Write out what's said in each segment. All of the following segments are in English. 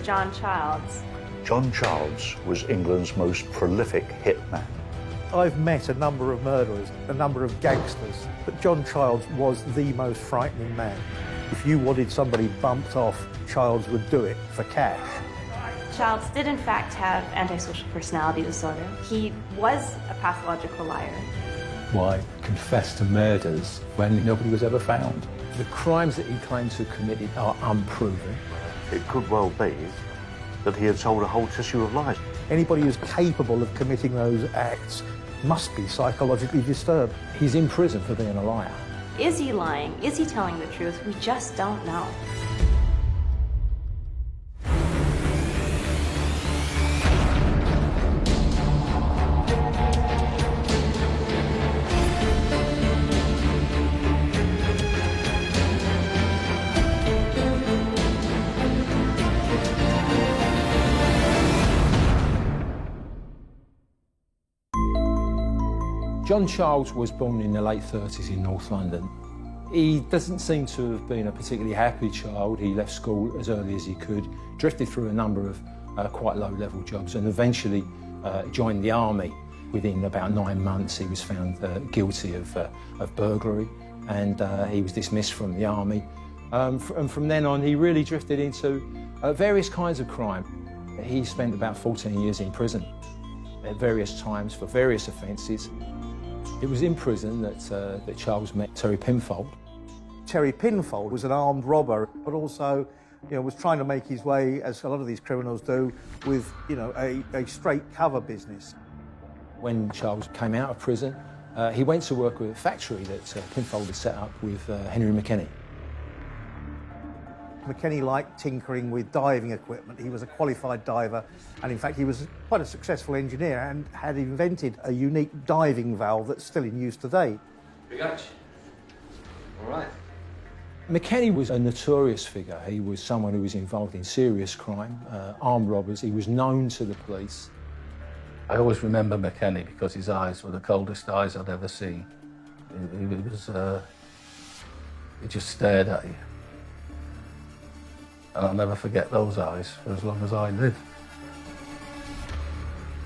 John Childs. John Childs was England's most prolific hitman. I've met a number of murderers, a number of gangsters, but John Childs was the most frightening man. If you wanted somebody bumped off, Childs would do it for cash. Childs did in fact have antisocial personality disorder. He was a pathological liar. Why confess to murders when nobody was ever found? The crimes that he claims to have committed are unproven. It could well be that he had told a whole tissue of lies. Anybody who's capable of committing those acts must be psychologically disturbed. He's in prison for being a liar. Is he lying? Is he telling the truth? We just don't know. John Childs was born in the late 30s in North London. He doesn't seem to have been a particularly happy child. He left school as early as he could, drifted through a number of quite low-level jobs, and eventually joined the army. Within about 9 months, he was found guilty of burglary, and he was dismissed from the army. And from then on, he really drifted into various kinds of crime. He spent about 14 years in prison at various times for various offences. It was in prison that Charles met Terry Pinfold. Terry Pinfold was an armed robber, but also, was trying to make his way, as a lot of these criminals do, with, a straight cover business. When Charles came out of prison, he went to work with a factory that Pinfold had set up with Henry McKenny. McKenny liked tinkering with diving equipment. He was a qualified diver, and in fact he was quite a successful engineer and had invented a unique diving valve that's still in use today. Big H. All right. McKenny was a notorious figure. He was someone who was involved in serious crime, armed robbers. He was known to the police. I always remember McKenny because his eyes were the coldest eyes I'd ever seen. He just stared at you. And I'll never forget those eyes for as long as I live.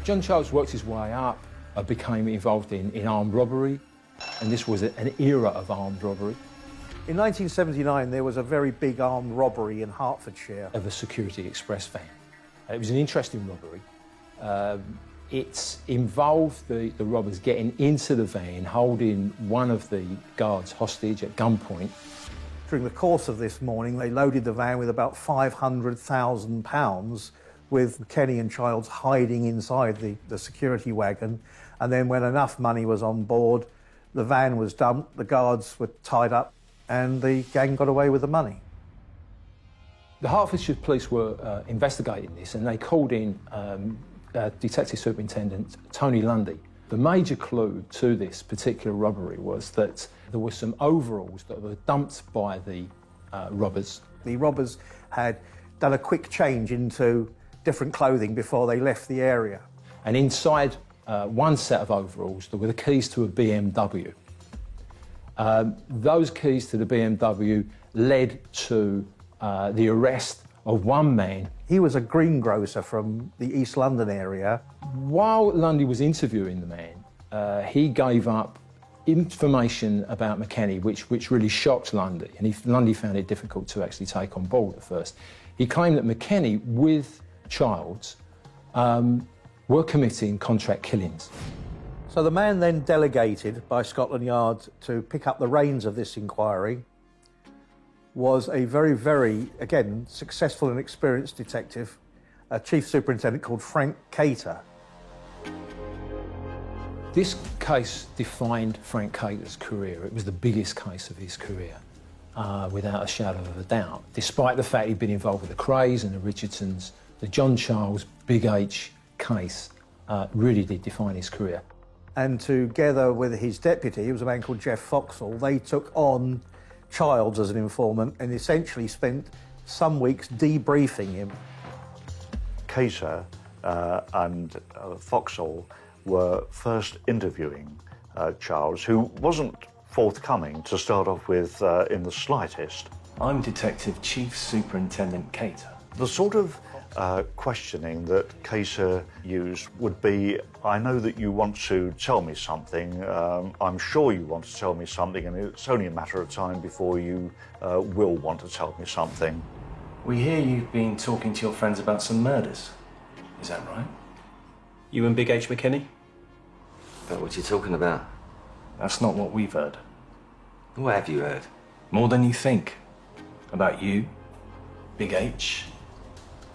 John Childs worked his way up, became involved in armed robbery, and this was an era of armed robbery. In 1979, there was a very big armed robbery in Hertfordshire. Of a Security Express van. It was an interesting robbery. It involved the robbers getting into the van, holding one of the guards hostage at gunpoint. During the course of this morning, they loaded the van with about £500,000, with McKenny and Childs hiding inside the security wagon. And then when enough money was on board, the van was dumped, the guards were tied up, and the gang got away with the money. The Hertfordshire police were investigating this, and they called in Detective Superintendent Tony Lundy. The major clue to this particular robbery was that there were some overalls that were dumped by the robbers. The robbers had done a quick change into different clothing before they left the area. And inside one set of overalls, there were the keys to a BMW. Those keys to the BMW led to the arrest of one man. He was a greengrocer from the East London area. While Lundy was interviewing the man, he gave up information about McKenny, which really shocked Lundy, and Lundy found it difficult to actually take on board at first. He claimed that McKenny, with Childs, were committing contract killings. So the man then delegated by Scotland Yard to pick up the reins of this inquiry was a very, very, again, successful and experienced detective, a chief superintendent called Frank Cater. This case defined Frank Cater's career. It was the biggest case of his career, without a shadow of a doubt. Despite the fact he'd been involved with the Crays and the Richardsons, the John Childs Big H case really did define his career. And together with his deputy, he was a man called Jeff Foxall, they took on Childs as an informant and essentially spent some weeks debriefing him. Cater and Foxall were first interviewing Childs, who wasn't forthcoming to start off with in the slightest. I'm Detective Chief Superintendent Cater. The sort of questioning that Kaser used would be, I know that you want to tell me something, I'm sure you want to tell me something, and it's only a matter of time before you will want to tell me something. We hear you've been talking to your friends about some murders. Is that right? You and Big H. McKinney? But what you talking about? That's not what we've heard. What have you heard? More than you think. About you, Big H,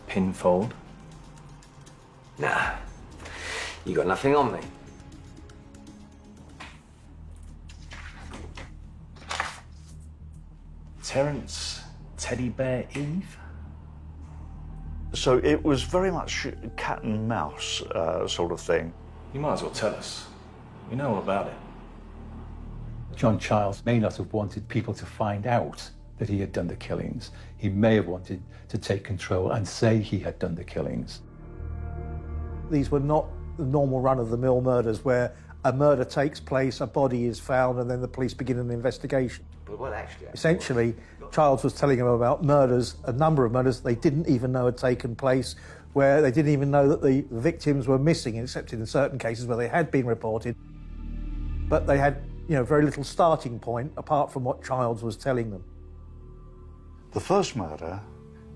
Pinfold. Nah, you got nothing on me. Terence, Teddy Bear Eve? So it was very much cat and mouse sort of thing. You might as well tell us. We know all about it. John Childs may not have wanted people to find out that he had done the killings. He may have wanted to take control and say he had done the killings. These were not the normal run-of-the-mill murders where a murder takes place, a body is found, and then the police begin an investigation. But what actually... Essentially, Childs was telling them about murders, a number of murders they didn't even know had taken place, where they didn't even know that the victims were missing, except in certain cases where they had been reported. But they had, very little starting point apart from what Childs was telling them. The first murder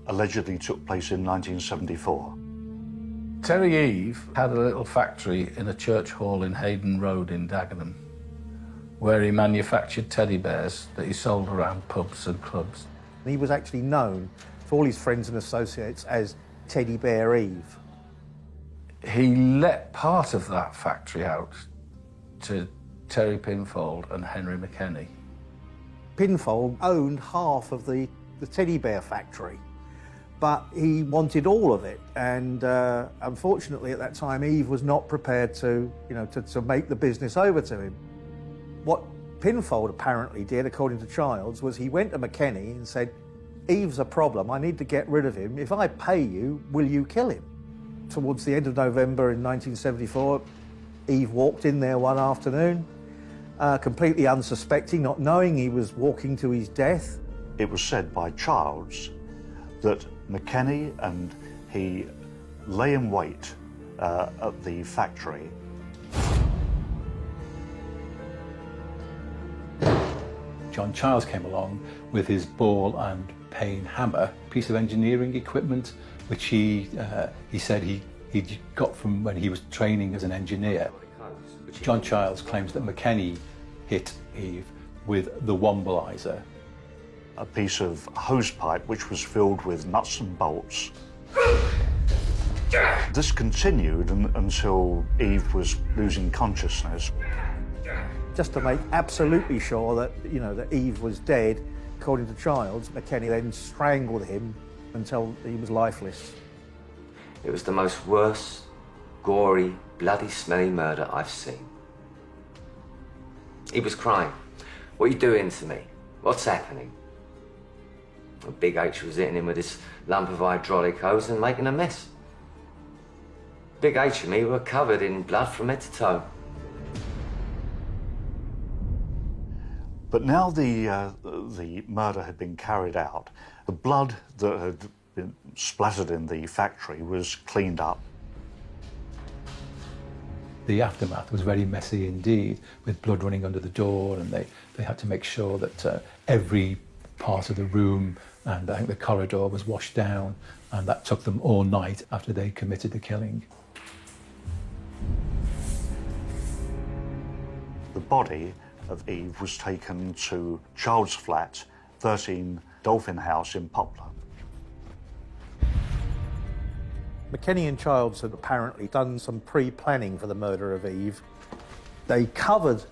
allegedly took place in 1974. Terry Eve had a little factory in a church hall in Hayden Road in Dagenham, where he manufactured teddy bears that he sold around pubs and clubs. He was actually known for all his friends and associates as Teddy Bear Eve. He let part of that factory out to Terry Pinfold and Henry McKenny. Pinfold owned half of the teddy bear factory, but he wanted all of it, and unfortunately at that time Eve was not prepared to make the business over to him. What Pinfold apparently did, according to Childs, was he went to McKenny and said, Eve's a problem, I need to get rid of him. If I pay you, will you kill him? Towards the end of November in 1974, Eve walked in there one afternoon, completely unsuspecting, not knowing he was walking to his death. It was said by Childs that McKenny and he lay in wait at the factory. John Childs came along with his ball and peen hammer, piece of engineering equipment, which he said he got from when he was training as an engineer. John Childs claims that McKenny hit Eve with the wombleizer, a piece of hose pipe which was filled with nuts and bolts. This continued until Eve was losing consciousness. Just to make absolutely sure that, that Eve was dead, according to Childs, McKenny then strangled him until he was lifeless. It was the most worst, gory, bloody smelly murder I've seen. He was crying. What are you doing to me? What's happening? And Big H was hitting him with this lump of hydraulic hose and making a mess. Big H and me were covered in blood from head to toe. But now the murder had been carried out, the blood that had been splattered in the factory was cleaned up. The aftermath was very messy indeed, with blood running under the door, and they had to make sure that every part of the room and I think the corridor was washed down, and that took them all night after they committed the killing. The body of Eve was taken to Childs' flat, 13 Dolphin House in Poplar. McKenny and Childs had apparently done some pre-planning for the murder of Eve. They covered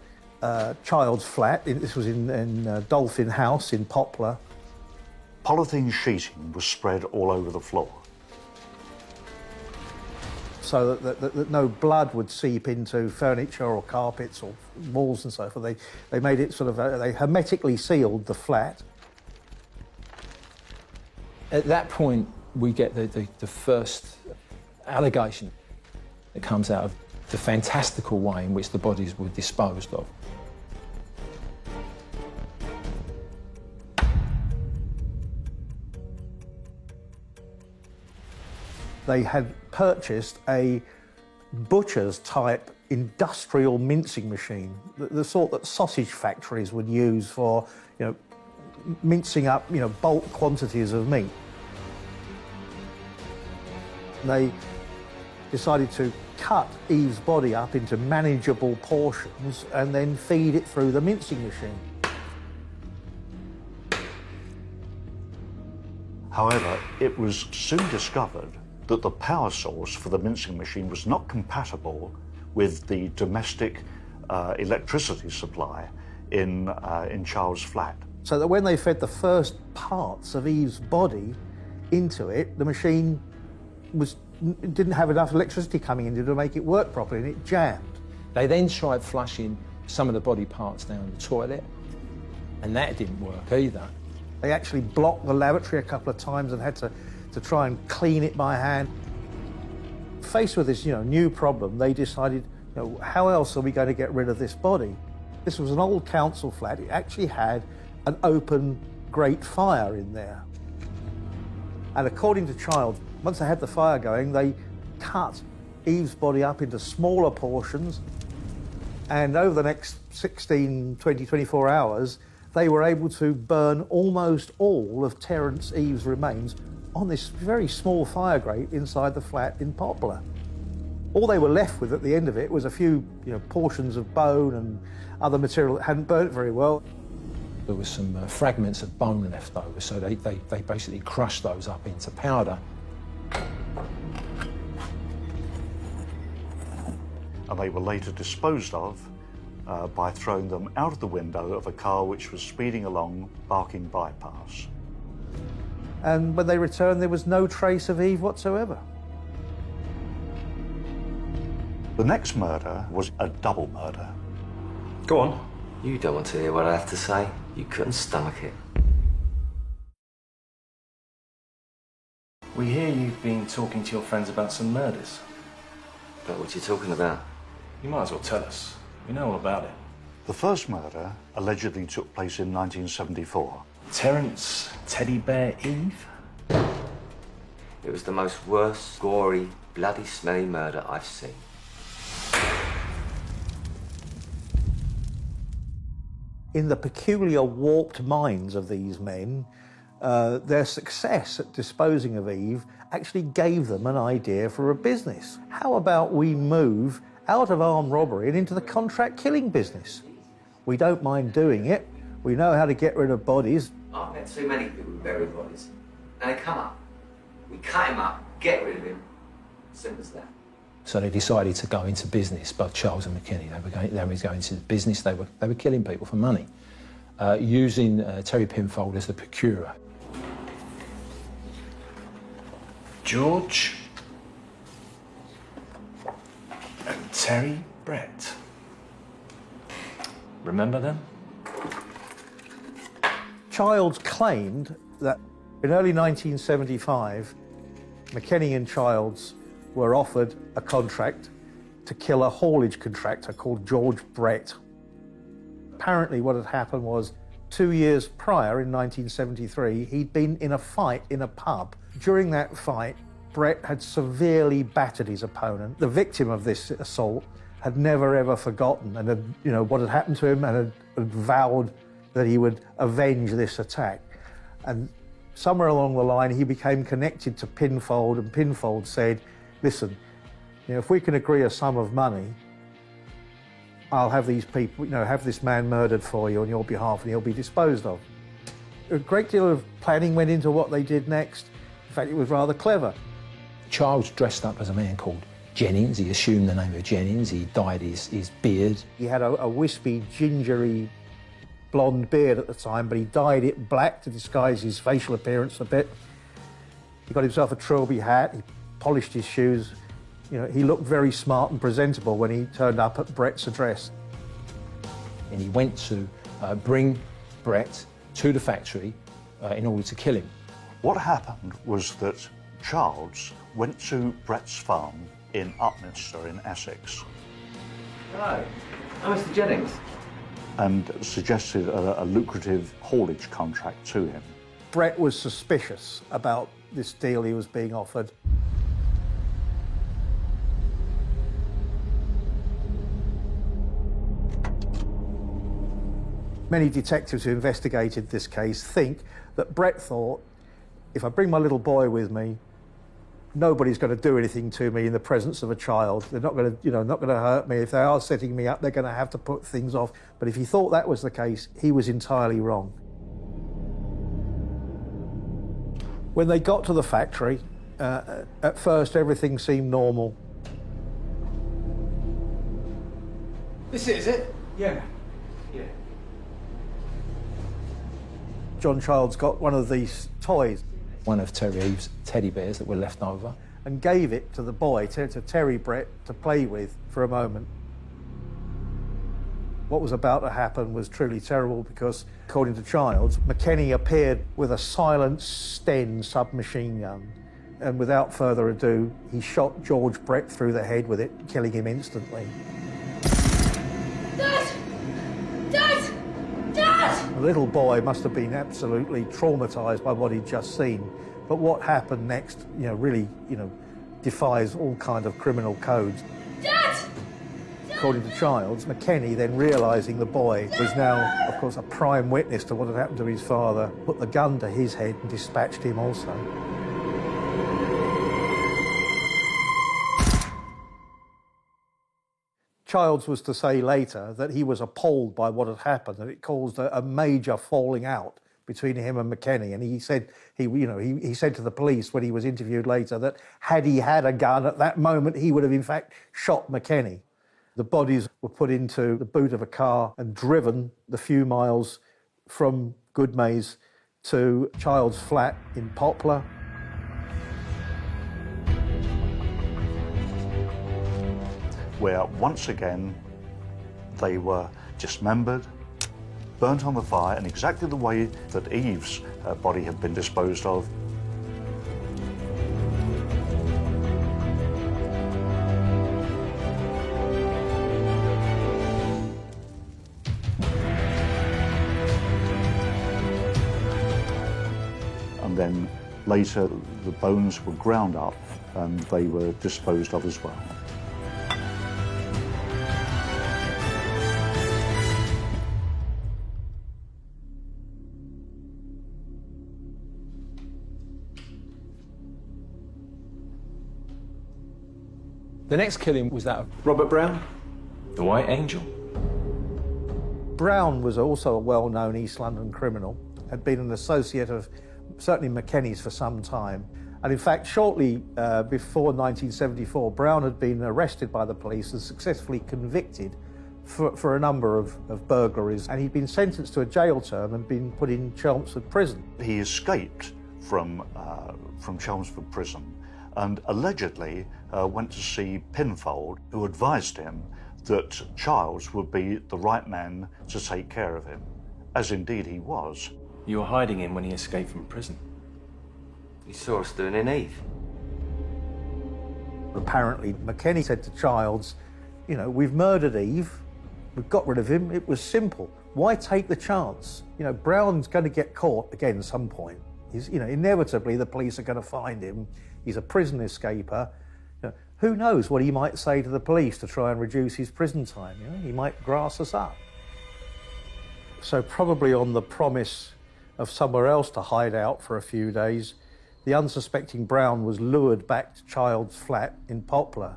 Childs' flat, this was in Dolphin House in Poplar. Polythene sheeting was spread all over the floor. So that no blood would seep into furniture or carpets or walls and so forth. They made it they hermetically sealed the flat. At that point, we get the first allegation that comes out of the fantastical way in which the bodies were disposed of. They had purchased a butcher's type industrial mincing machine, the sort that sausage factories would use for, mincing up, bulk quantities of meat. They decided to cut Eve's body up into manageable portions and then feed it through the mincing machine. However, it was soon discovered that the power source for the mincing machine was not compatible with the domestic electricity supply in Charles' flat. So that when they fed the first parts of Eve's body into it, the machine didn't have enough electricity coming in to make it work properly, and it jammed. They then tried flushing some of the body parts down the toilet, and that didn't work either. They actually blocked the lavatory a couple of times and had to try and clean it by hand. Faced with this, new problem, they decided, how else are we going to get rid of this body? This was an old council flat. It actually had an open grate fire in there. And according to Childs, once they had the fire going, they cut Eve's body up into smaller portions, and over the next 16, 20, 24 hours, they were able to burn almost all of Terence Eve's remains on this very small fire grate inside the flat in Poplar. All they were left with at the end of it was a few portions of bone and other material that hadn't burnt very well. There was some fragments of bone left over, so they basically crushed those up into powder. And they were later disposed of by throwing them out of the window of a car which was speeding along Barking Bypass. And when they returned, there was no trace of Eve whatsoever. The next murder was a double murder. Go on. You don't want to hear what I have to say. You couldn't stomach it. We hear you've been talking to your friends about some murders. But what you talking about? You might as well tell us. We know all about it. The first murder allegedly took place in 1974. Terence Teddy Bear Eve? It was the most worst, gory, bloody smelly murder I've seen. In the peculiar warped minds of these men, their success at disposing of Eve actually gave them an idea for a business. How about we move out of armed robbery and into the contract killing business? We don't mind doing it. We know how to get rid of bodies. I've met too many people with buried bodies. And they come up. We cut him up, get rid of him. Simple as that. So they decided to go into business, both Charles and McKinney. They were going into business. They were killing people for money, using Terry Pinfold as the procurer. George and Terry Brett. Remember them? Childs claimed that in early 1975, McKinney and Childs were offered a contract to kill a haulage contractor called George Brett. Apparently what had happened was 2 years prior, in 1973, he'd been in a fight in a pub. During that fight, Brett had severely battered his opponent. The victim of this assault had never ever forgotten and had, what had happened to him, and had vowed that he would avenge this attack. And somewhere along the line, he became connected to Pinfold, and Pinfold said, listen, if we can agree a sum of money, I'll have these people, have this man murdered for you on your behalf, and he'll be disposed of. A great deal of planning went into what they did next. In fact, it was rather clever. Charles dressed up as a man called Jennings. He assumed the name of Jennings. He dyed his beard. He had a wispy, gingery, blonde beard at the time, but he dyed it black to disguise his facial appearance a bit. He got himself a trilby hat. He polished his shoes. He looked very smart and presentable when he turned up at Brett's address. And he went to bring Brett to the factory in order to kill him. What happened was that Charles went to Brett's farm in Upminster in Essex. Hello. I'm Mr. Jennings. And suggested a lucrative haulage contract to him. Brett was suspicious about this deal he was being offered. Many detectives who investigated this case think that Brett thought, if I bring my little boy with me, nobody's going to do anything to me in the presence of a child. They're not going to, not going to hurt me. If they are setting me up, they're going to have to put things off. But if he thought that was the case, he was entirely wrong. When they got to the factory, at first everything seemed normal. This is it? Yeah. Yeah. John Childs got one of these toys, One of Terry Eve's teddy bears that were left over. and gave it to the boy, to Terry Brett, to play with for a moment. What was about to happen was truly terrible because, according to Childs, McKenny appeared with a silent Sten submachine gun, and without further ado, he shot George Brett through the head with it, killing him instantly. Dad! Dad! Dad! The little boy must have been absolutely traumatised by what he'd just seen, but what happened next, really, defies all kind of criminal codes. Dad! According to Childs, McKenny, then realising the boy was now, of course, a prime witness to what had happened to his father, put the gun to his head and dispatched him also. Childs was to say later that he was appalled by what had happened, that it caused a major falling out between him and McKenny. And he said he said to the police when he was interviewed later that had he had a gun at that moment, he would have in fact shot McKenny. The bodies were put into the boot of a car and driven the few miles from Goodmayes to Childs' flat in Poplar. Where once again they were dismembered, burnt on the fire in exactly the way that Eve's body had been disposed of. And then later the bones were ground up and they were disposed of as well. The next killing was that of Robert Brown, the White Angel. Brown was also a well-known East London criminal, had been an associate of certainly McKenny's for some time. And in fact, shortly before 1974, Brown had been arrested by the police and successfully convicted for a number of burglaries. And he'd been sentenced to a jail term and been put in Chelmsford Prison. He escaped from Chelmsford Prison and allegedly went to see Pinfold, who advised him that Childs would be the right man to take care of him, as indeed he was. You were hiding him when he escaped from prison. He saw us doing in Eve. Apparently, McKenny said to Childs, we've murdered Eve, we've got rid of him, it was simple. Why take the chance? Brown's going to get caught again at some point. Inevitably the police are going to find him. He's a prison escaper. Who knows what he might say to the police to try and reduce his prison time? He might grass us up. So probably on the promise of somewhere else to hide out for a few days, the unsuspecting Brown was lured back to Childs' flat in Poplar.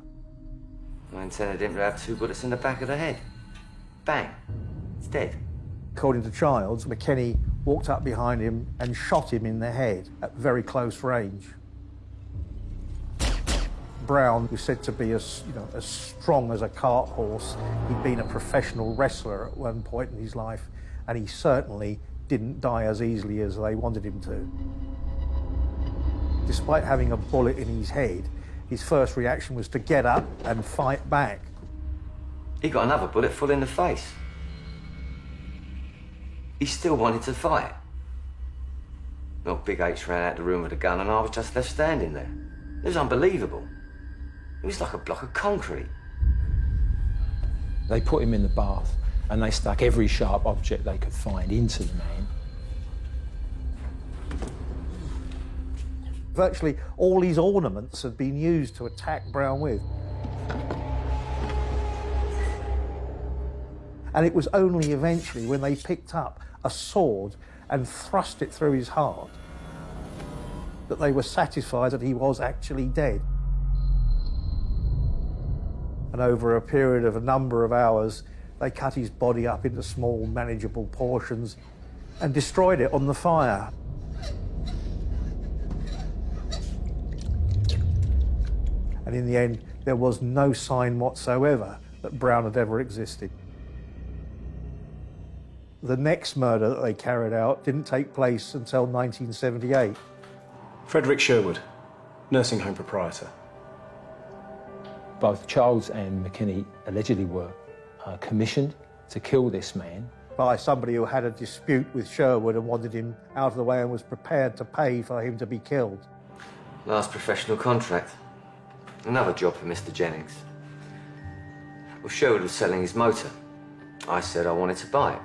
I intended him to have 2 bullets in the back of the head. Bang. It's dead. According to Childs, McKenny walked up behind him and shot him in the head at very close range. Brown was said to be as strong as a cart horse. He'd been a professional wrestler at one point in his life, and he certainly didn't die as easily as they wanted him to. Despite having a bullet in his head, his first reaction was to get up and fight back. He got another bullet full in the face. He still wanted to fight. Well, Big H ran out the room with a gun and I was just left standing there. It was unbelievable. It was like a block of concrete. They put him in the bath and they stuck every sharp object they could find into the man. Virtually all his ornaments had been used to attack Brown with. And it was only eventually when they picked up a sword and thrust it through his heart that they were satisfied that he was actually dead. And over a period of a number of hours, they cut his body up into small, manageable portions and destroyed it on the fire. And in the end, there was no sign whatsoever that Brown had ever existed. The next murder that they carried out didn't take place until 1978. Frederick Sherwood, nursing home proprietor. Both Charles and McKinney allegedly were commissioned to kill this man. By somebody who had a dispute with Sherwood and wanted him out of the way and was prepared to pay for him to be killed. Last professional contract. Another job for Mr. Jennings. Well, Sherwood was selling his motor. I said I wanted to buy it.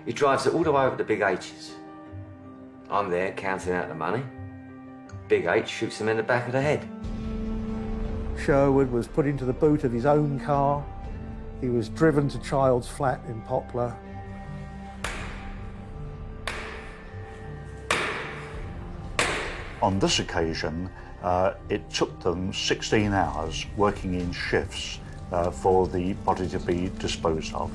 He drives it all the way over to Big H's. I'm there counting out the money. Big H shoots him in the back of the head. Sherwood was put into the boot of his own car. He was driven to Child's flat in Poplar. On this occasion, it took them 16 hours working in shifts for the body to be disposed of.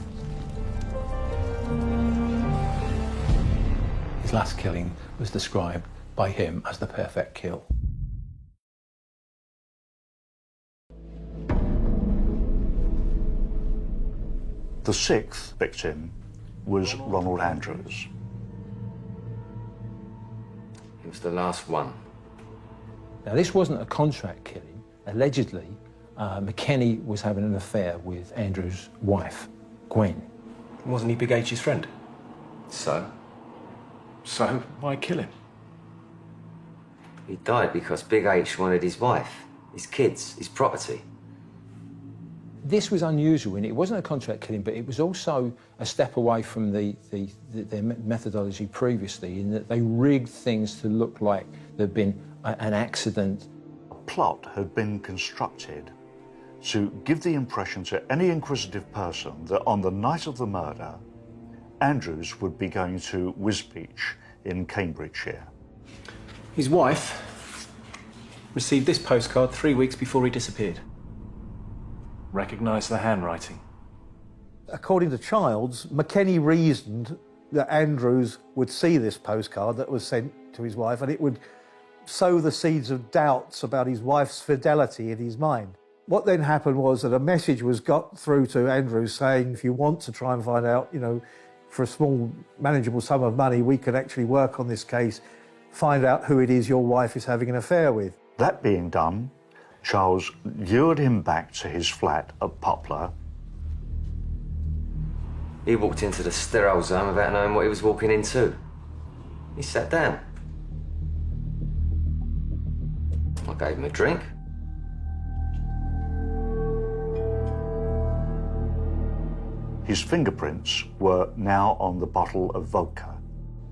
His last killing was described by him as the perfect kill. The sixth victim was Ronald Andrews. He was the last one. Now, this wasn't a contract killing. Allegedly, McKinney was having an affair with Andrews' wife, Gwen. Wasn't he Big H's friend? So? So, why kill him? He died because Big H wanted his wife, his kids, his property. This was unusual, and it wasn't a contract killing, but it was also a step away from their methodology previously, in that they rigged things to look like there'd been an accident. A plot had been constructed to give the impression to any inquisitive person that on the night of the murder, Andrews would be going to Wisbeach in Cambridgeshire. His wife received this postcard 3 weeks before he disappeared. Recognise the handwriting. According to Childs, McKinney reasoned that Andrews would see this postcard that was sent to his wife and it would sow the seeds of doubts about his wife's fidelity in his mind. What then happened was that a message was got through to Andrews saying, if you want to try and find out, for a small, manageable sum of money, we could actually work on this case, find out who it is your wife is having an affair with. That being done, Charles lured him back to his flat at Poplar. He walked into the sterile zone without knowing what he was walking into. He sat down. I gave him a drink. His fingerprints were now on the bottle of vodka.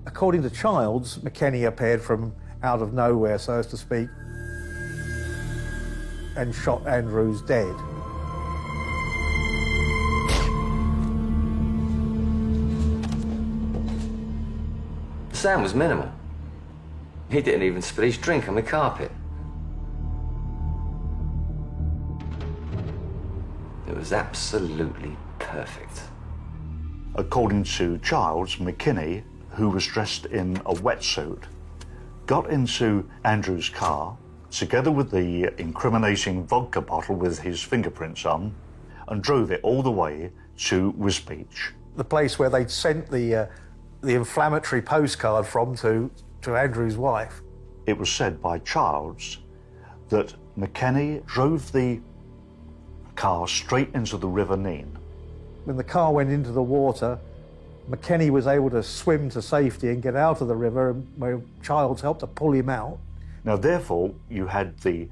According to Childs, McKinney appeared from out of nowhere, so as to speak, and shot Andrews dead. The sound was minimal. He didn't even spill his drink on the carpet. It was absolutely perfect. According to Childs, McKinney, who was dressed in a wetsuit, got into Andrews' car, together with the incriminating vodka bottle with his fingerprints on, and drove it all the way to Wisbeach. The place where they'd sent the inflammatory postcard from to Andrews' wife. It was said by Childs that McKinney drove the car straight into the River Nene. When the car went into the water, McKinney was able to swim to safety and get out of the river, where Childs helped to pull him out. Now, therefore, you had the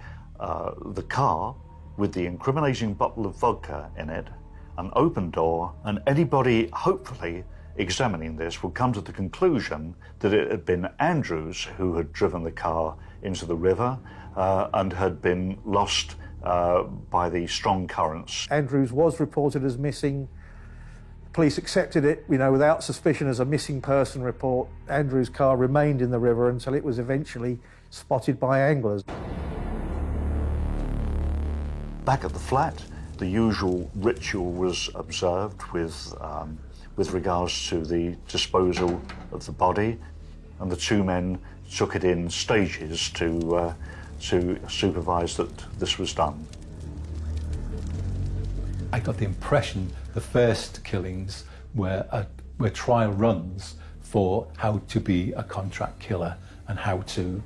car with the incriminating bottle of vodka in it, an open door, and anybody, hopefully, examining this would come to the conclusion that it had been Andrews who had driven the car into the river and had been lost by the strong currents. Andrews was reported as missing Police accepted it, without suspicion as a missing person report. Andrew's car remained in the river until it was eventually spotted by anglers. Back at the flat, the usual ritual was observed with regards to the disposal of the body, and the two men took it in stages to supervise that this was done. I got the impression the first killings were trial runs for how to be a contract killer and how to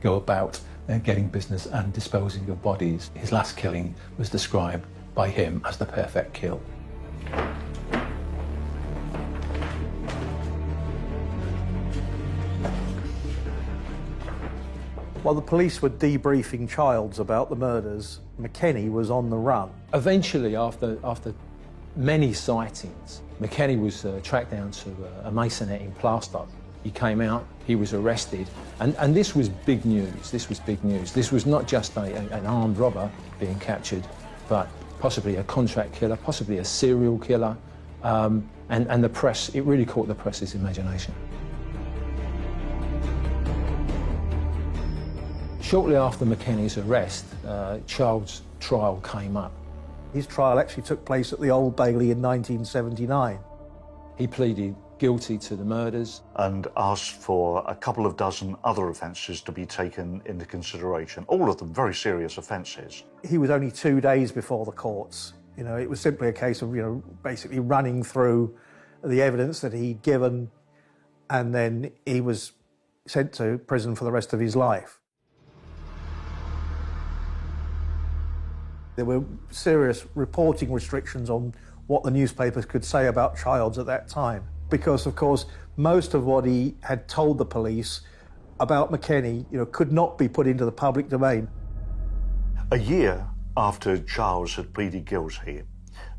go about getting business and disposing of bodies. His last killing was described by him as the perfect kill. While the police were debriefing Childs about the murders, McKenny was on the run. Eventually, after many sightings, McKenny was tracked down to a masonette in Plaistow. He came out, he was arrested, and this was big news. This was big news. This was not just an armed robber being captured, but possibly a contract killer, possibly a serial killer, and the press, it really caught the press's imagination. Shortly after McKenny's arrest, Childs' trial came up. His trial actually took place at the Old Bailey in 1979. He pleaded guilty to the murders. And asked for a couple of dozen other offences to be taken into consideration, all of them very serious offences. He was only 2 days before the courts. It was simply a case of, basically running through the evidence that he'd given, and then he was sent to prison for the rest of his life. There were serious reporting restrictions on what the newspapers could say about Childs at that time, because, of course, most of what he had told the police about McKenny, could not be put into the public domain. A year after Childs had pleaded guilty,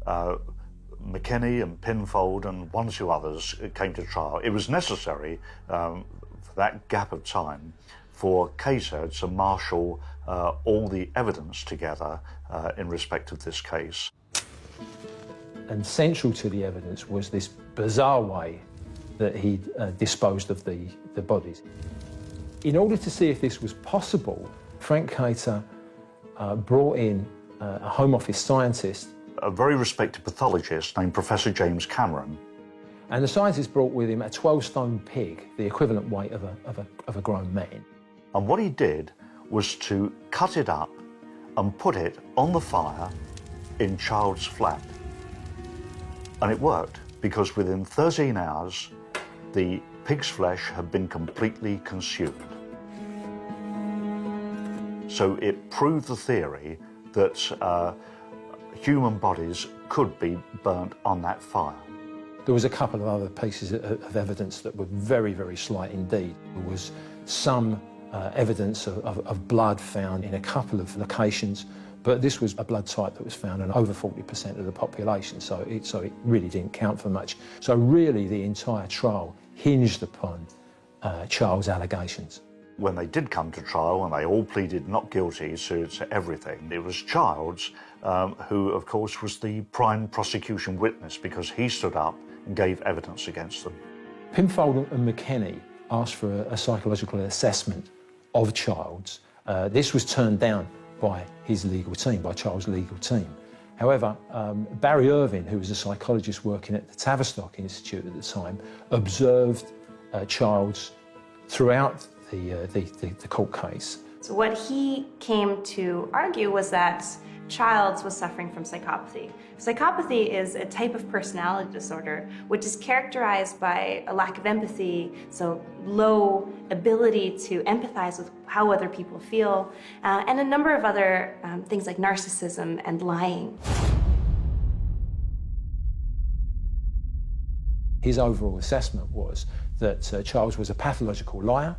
McKenny and Pinfold and 1 or 2 others came to trial. It was necessary for that gap of time for Cato to marshal all the evidence together in respect of this case. And central to the evidence was this bizarre way that he'd disposed of the bodies. In order to see if this was possible, Frank Cato brought in a Home Office scientist. A very respected pathologist named Professor James Cameron. And the scientist brought with him a 12-stone pig, the equivalent weight of a grown man. And what he did was to cut it up and put it on the fire in Childs' flat. And it worked, because within 13 hours, the pig's flesh had been completely consumed. So it proved the theory that human bodies could be burnt on that fire. There was a couple of other pieces of evidence that were very, very slight indeed. There was some evidence of blood found in a couple of locations, but this was a blood type that was found in over 40% of the population, so it really didn't count for much. So really the entire trial hinged upon Childs' allegations. When they did come to trial, and they all pleaded not guilty to everything, it was Childs who, of course, was the prime prosecution witness, because he stood up and gave evidence against them. Pinfold and McKenny asked for a psychological assessment of Childs. This was turned down by his legal team, by Childs' legal team. However, Barry Irvin, who was a psychologist working at the Tavistock Institute at the time, observed Childs throughout the court case. So what he came to argue was that Childs was suffering from psychopathy. Psychopathy is a type of personality disorder which is characterized by a lack of empathy, so low ability to empathize with how other people feel, and a number of other things like narcissism and lying. His overall assessment was that Childs was a pathological liar,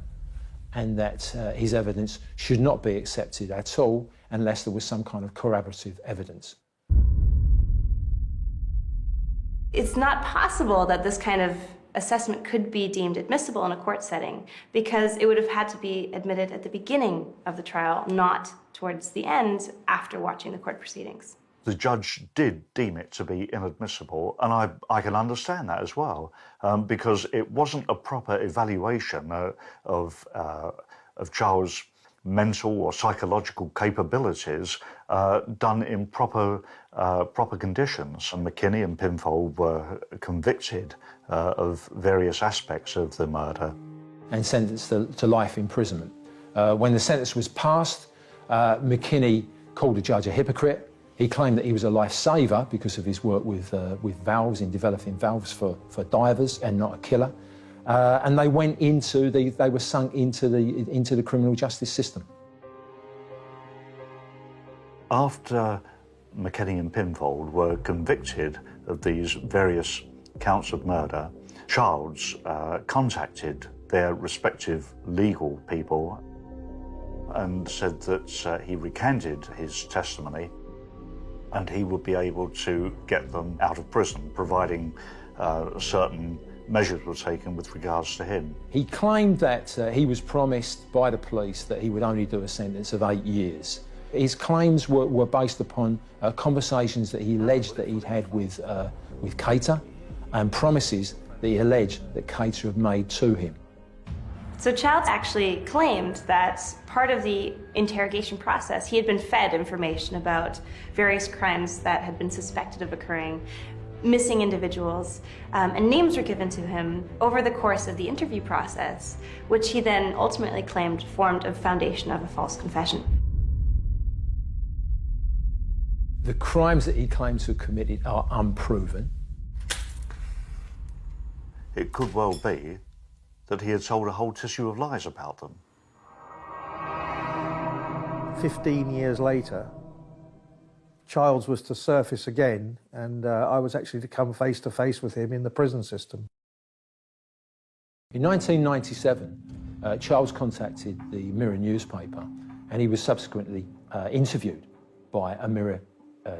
and that his evidence should not be accepted at all unless there was some kind of corroborative evidence. It's not possible that this kind of assessment could be deemed admissible in a court setting, because it would have had to be admitted at the beginning of the trial, not towards the end after watching the court proceedings. The judge did deem it to be inadmissible, and I can understand that as well, because it wasn't a proper evaluation of Charles' mental or psychological capabilities done in proper conditions. And McKinney and Pinfold were convicted of various aspects of the murder. And sentenced to life imprisonment. When the sentence was passed, McKinney called the judge a hypocrite. He claimed that he was a lifesaver because of his work with valves, in developing valves for divers, and not a killer. And they were sunk into the criminal justice system. After McKinney and Pinfold were convicted of these various counts of murder, Childs contacted their respective legal people and said that he recanted his testimony and he would be able to get them out of prison, providing certain measures were taken with regards to him. He claimed that he was promised by the police that he would only do a sentence of 8 years. His claims were based upon conversations that he alleged that he'd had with Cater, and promises that he alleged that Cater had made to him. So Childs actually claimed that part of the interrogation process, he had been fed information about various crimes that had been suspected of occurring, missing individuals, and names were given to him over the course of the interview process, which he then ultimately claimed formed a foundation of a false confession. The crimes that he claims to have committed are unproven. It could well be that he had told a whole tissue of lies about them. 15 years later, Childs was to surface again, and I was actually to come face to face with him in the prison system. In 1997, Childs contacted the Mirror newspaper, and he was subsequently interviewed by a Mirror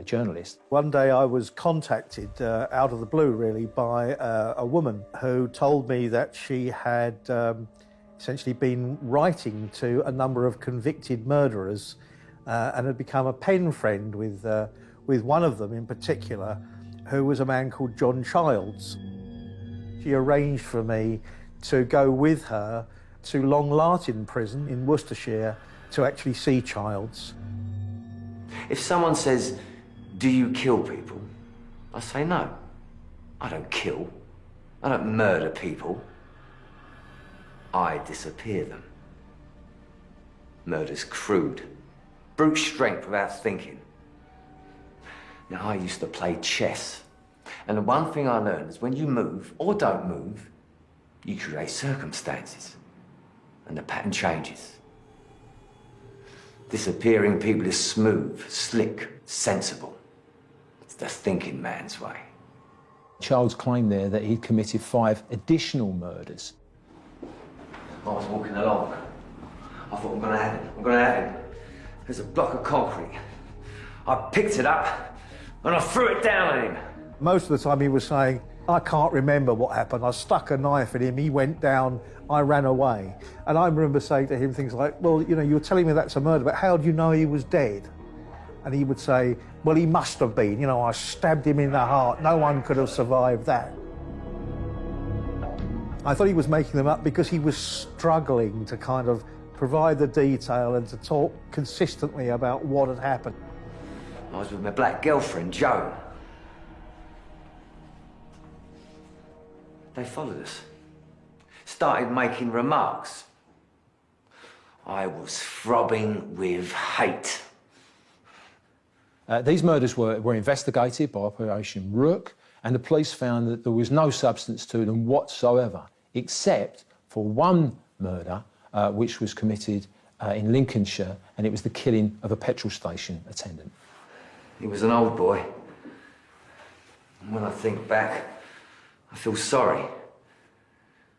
journalist. One day I was contacted out of the blue, really, by a woman who told me that she had essentially been writing to a number of convicted murderers and had become a pen friend with one of them in particular, who was a man called John Childs. She arranged for me to go with her to Long Lartin prison in Worcestershire to actually see Childs. If someone says, "Do you kill people?" I say no. I don't kill. I don't murder people. I disappear them. Murder's crude. Brute strength without thinking. Now, I used to play chess. And the one thing I learned is when you move, or don't move, you create circumstances. And the pattern changes. Disappearing people is smooth, slick, sensible. It's the thinking man's way. Childs claimed there that he'd committed 5 additional murders. I was walking along. I thought, I'm gonna have him. There's a block of concrete. I picked it up and I threw it down at him. Most of the time he was saying, "I can't remember what happened. I stuck a knife in him, he went down, I ran away." And I remember saying to him things like, "Well, you know, you're telling me that's a murder, but how do you know he was dead?" And he would say, "Well, he must have been. You know, I stabbed him in the heart. No one could have survived that." I thought he was making them up because he was struggling to kind of provide the detail and to talk consistently about what had happened. I was with my black girlfriend, Joan. They followed us. Started making remarks. I was throbbing with hate. These murders were investigated by Operation Rook, and the police found that there was no substance to them whatsoever, except for one murder which was committed in Lincolnshire, and it was the killing of a petrol station attendant. He was an old boy. And when I think back, I feel sorry.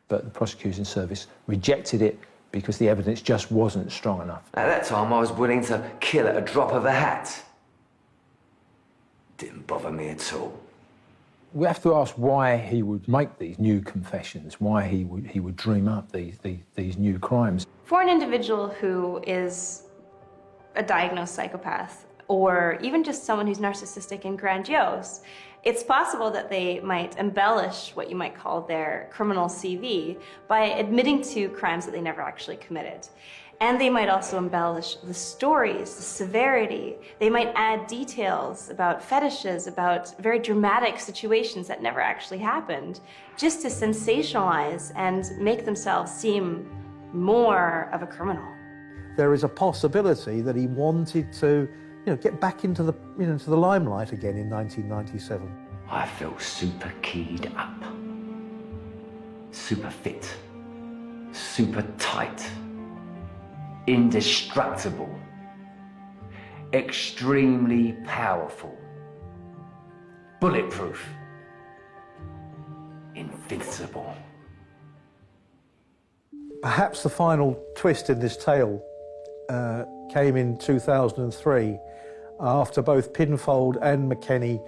But the prosecution service rejected it because the evidence just wasn't strong enough. At that time, I was willing to kill at a drop of a hat. Didn't bother me at all. We have to ask why he would make these new confessions, why he would dream up these new crimes. For an individual who is a diagnosed psychopath, or even just someone who's narcissistic and grandiose, it's possible that they might embellish what you might call their criminal CV by admitting to crimes that they never actually committed. And they might also embellish the stories, the severity. They might add details about fetishes, about very dramatic situations that never actually happened, just to sensationalize and make themselves seem more of a criminal. There is a possibility that he wanted to, get back into the, into the limelight again in 1997. I feel super keyed up, super fit, super tight, indestructible, extremely powerful, bulletproof, invincible. Perhaps the final twist in this tale came in 2003 after both Pinfold and McKenny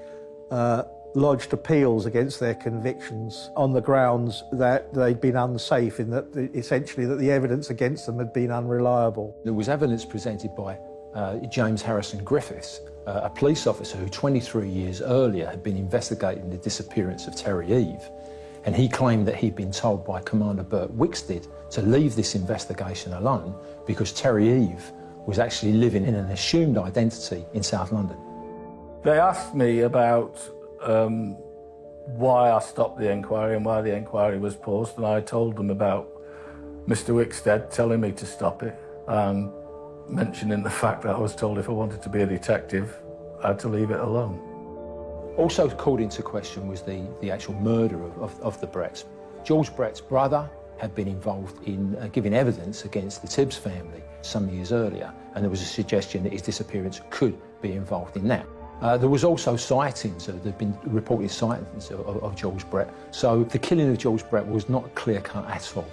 lodged appeals against their convictions on the grounds that they'd been unsafe, in that essentially that the evidence against them had been unreliable. There was evidence presented by James Harrison Griffiths, a police officer who 23 years earlier had been investigating the disappearance of Terry Eve, and he claimed that he'd been told by Commander Burt Wickstead to leave this investigation alone because Terry Eve was actually living in an assumed identity in South London. They asked me about why I stopped the inquiry and why the inquiry was paused, and I told them about Mr. Wickstead telling me to stop it, and mentioning the fact that I was told if I wanted to be a detective, I had to leave it alone. Also called into question was the actual murder of the Bretts. George Brett's brother had been involved in giving evidence against the Tibbs family some years earlier, and there was a suggestion that his disappearance could be involved in that. There was also sightings, there had been reported sightings of George Brett, so the killing of George Brett was not clear-cut at all.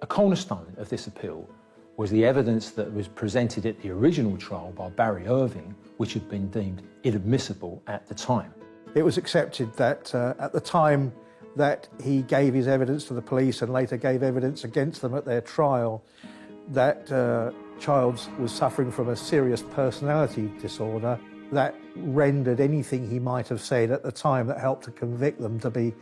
A cornerstone of this appeal was the evidence that was presented at the original trial by Barry Irving, which had been deemed inadmissible at the time. It was accepted that at the time that he gave his evidence to the police and later gave evidence against them at their trial, that Childs was suffering from a serious personality disorder that rendered anything he might have said at the time that helped to convict them to be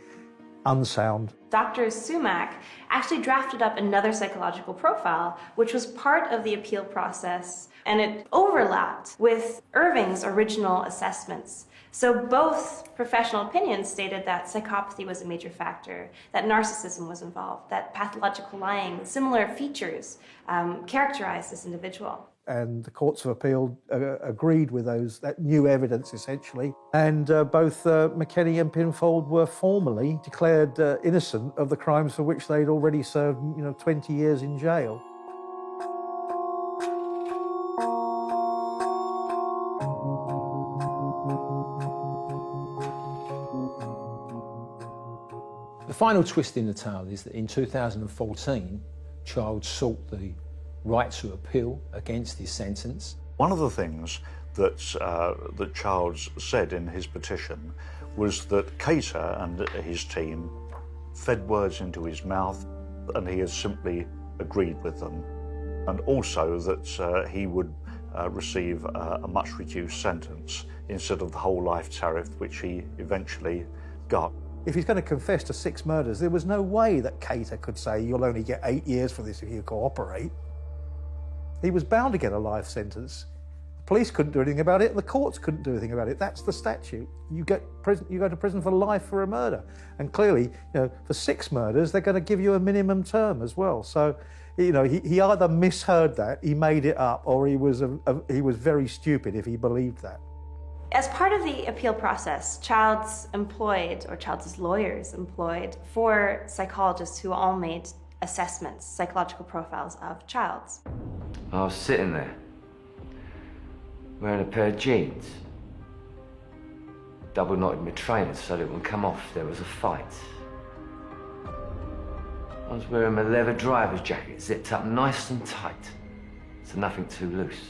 unsound. Dr. Sumac actually drafted up another psychological profile, which was part of the appeal process, and it overlapped with Irving's original assessments. So both professional opinions stated that psychopathy was a major factor, that narcissism was involved, that pathological lying, similar features characterized this individual. And the courts of appeal agreed with that new evidence, essentially. And both McKenny and Pinfold were formally declared innocent of the crimes for which they'd already served, 20 years in jail. The final twist in the tale is that in 2014, Childs sought the right to appeal against his sentence. One of the things that Childs said in his petition was that Cater and his team fed words into his mouth, and he has simply agreed with them, and also that he would receive a much reduced sentence instead of the whole life tariff which he eventually got. If he's going to confess to 6 murders, there was no way that Cater could say you'll only get 8 years for this if you cooperate. He was bound to get a life sentence. The police couldn't do anything about it, and the courts couldn't do anything about it. That's the statute. You go to prison for life for a murder. And clearly, for 6 murders, they're going to give you a minimum term as well. So, he either misheard that, he made it up, or he was very stupid if he believed that. As part of the appeal process, Childs' lawyers employed 4 psychologists who all made assessments, psychological profiles of Childs. I was sitting there, wearing a pair of jeans, double knotted my trainers so that it wouldn't come off if there was a fight. I was wearing my leather driver's jacket, zipped up nice and tight, so nothing too loose.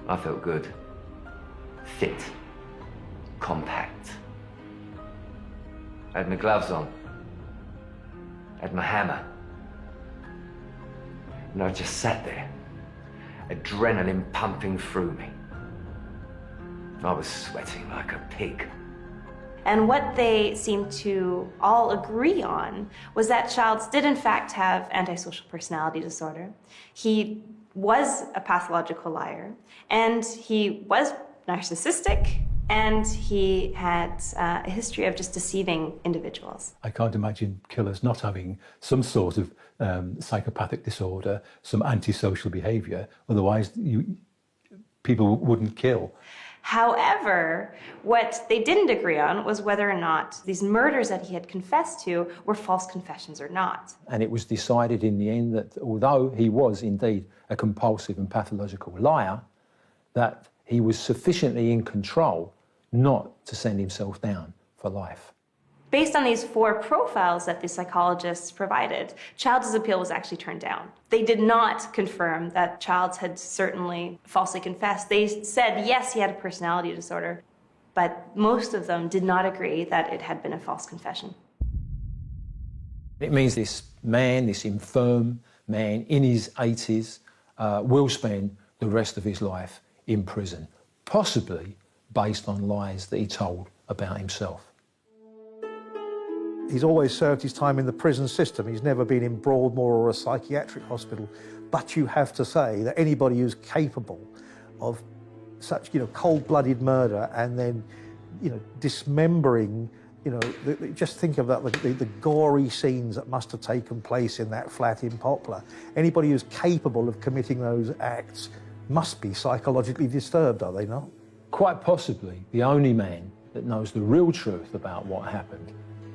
I felt good, fit, compact. I had my gloves on, I had my hammer, and I just sat there, adrenaline pumping through me. I was sweating like a pig. And what they seemed to all agree on was that Childs did in fact have antisocial personality disorder. He was a pathological liar, and he was narcissistic, and he had a history of just deceiving individuals. I can't imagine killers not having some sort of psychopathic disorder, some antisocial behaviour, otherwise people wouldn't kill. However, what they didn't agree on was whether or not these murders that he had confessed to were false confessions or not. And it was decided in the end that although he was indeed a compulsive and pathological liar, that he was sufficiently in control not to send himself down for life. Based on these 4 profiles that the psychologists provided, Childs' appeal was actually turned down. They did not confirm that Childs had certainly falsely confessed. They said, yes, he had a personality disorder, but most of them did not agree that it had been a false confession. It means this man, this infirm man in his 80s, will spend the rest of his life in prison, possibly based on lies that he told about himself. He's always served his time in the prison system. He's never been in Broadmoor or a psychiatric hospital. But you have to say that anybody who's capable of such, cold-blooded murder and then, dismembering, just think of that, the gory scenes that must have taken place in that flat in Poplar. Anybody who's capable of committing those acts must be psychologically disturbed, are they not? Quite possibly the only man that knows the real truth about what happened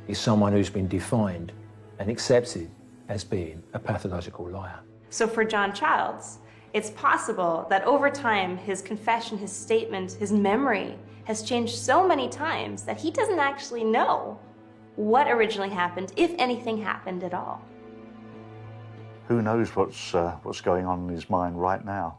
is someone who's been defined and accepted as being a pathological liar. So for John Childs, it's possible that over time his confession, his statement, his memory has changed so many times that he doesn't actually know what originally happened, if anything happened at all. Who knows what's going on in his mind right now?